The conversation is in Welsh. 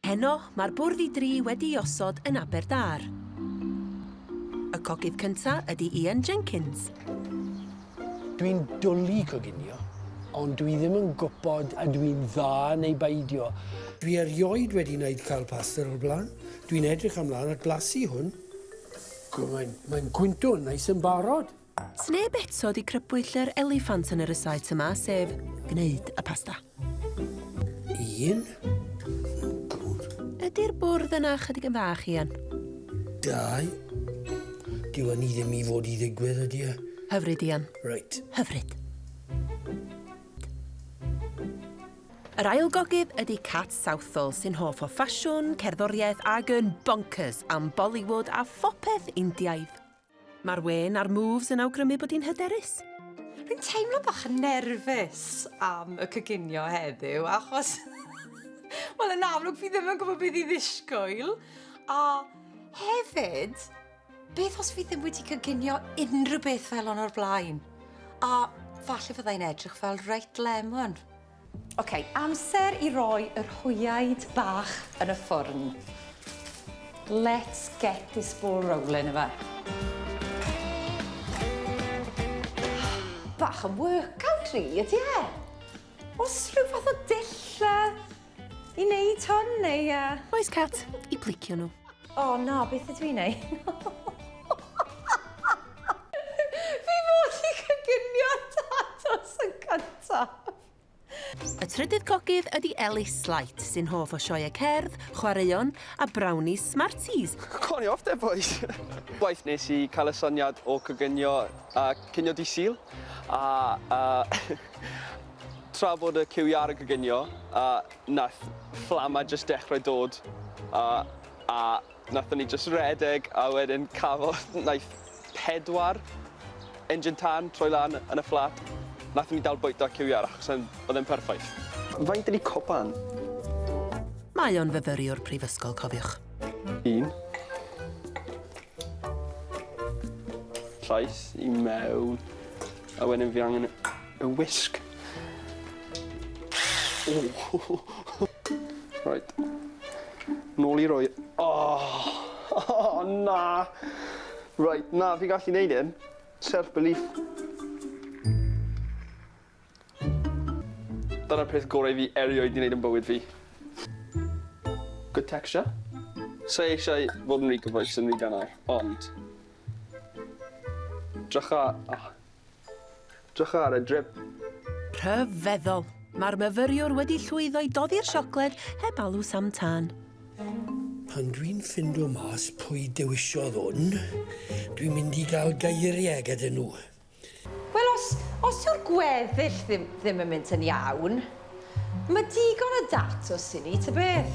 Heno, mae'r bwrdd i dri wedi osod yn Aberdâr. Y cogydd cyntaf ydy Ian Jenkins. Dwi'n dwli coginio, ond dwi ddim yn gwybod a dwi'n dda neu beidio. Dwi erioed wedi wneud cael pastor o'r blaen. Dwi'n edrych ymlaen at blasu hwn. Mae'n gwyntwn neis yn barod. Sneb eto di crybwyll yr eliffant yn y rysáit yma, sef gwneud y pasta. 1. Ydy'r bwrdd yna chydig yn fach, Ian? 2. Dyw ni ddim i fod i ddigwydd ydy e. Hyfryd, Ian. Reit. Hyfryd. Yr ail gogydd ydy Cat Southall sy'n hoff o ffasiwn, cerddoriaeth ac yn bonkers am Bollywood a phopeth Indiaidd. Mae'r wen a'r moves yn awgrymu bod hi'n hyderus. Rwy'n teimlo bach yn nerfus am y coginio heddiw, achos... Wel, yn amlwg fi ddim yn gwybod beth i ddisgwyl. A hefyd, beth os fi ddim wedi coginio unrhyw beth fel hon o'r blaen? A falle fyddai'n edrych fel reit lemon. OK, amser i roi yr hwyaid bach yn y ffwrn. Let's get this ball rolling yma. Bach yn workout ri, ydy e? Oes rhyw fath o dilla i wneud hwn, neu... Oes, Cat, i plicio nhw. O, na, beth ydw i'n neud? Fi fod i coginio tatos yn cyntaf. Y trydydd cogydd ydy Elis sy'n hoff o sioe cerdd, chwaraeon a brownies Smarties. Coni off there, boys. Waith nes I cael y syniad o coginio cinio di Sul. Tra bod y cywiar y coginio, nath fflama jyst dechrau dod. A nathon ni jyst redeg a wedyn cafodd naeth 4 engine tan troi lan yn y fflat. Nathon ni dal bwyta cywiar achos oedd e'n perffaith. Faint ydi copan? Mae o'n fyfyriwr prifysgol, cofiwch. 1. Llais I mewn. A wedyn fi angen y whisk. Right. Nôl I roi. Oh, na. Right, na, fi gallu neud hyn. Self-belief. Dyna'r peth gorau fi erioed I wneud yn bywyd fi. Good texture. So eisiau fod yn rhy gyfoes yn rhy gynnar, ond... Drycha ar y drip. Rhyfeddol. Mae'r myfyriwr wedi llwyddo I doddi'r siocled heb alw Sam Tan. Pan dwi'n ffindo mas pwy dewisiodd hwn, dwi'n mynd I gael geiriau gyda nhw. Wel, os yw'r gweddill ddim yn mynd yn iawn, mae digon o datws I ni, ta beth?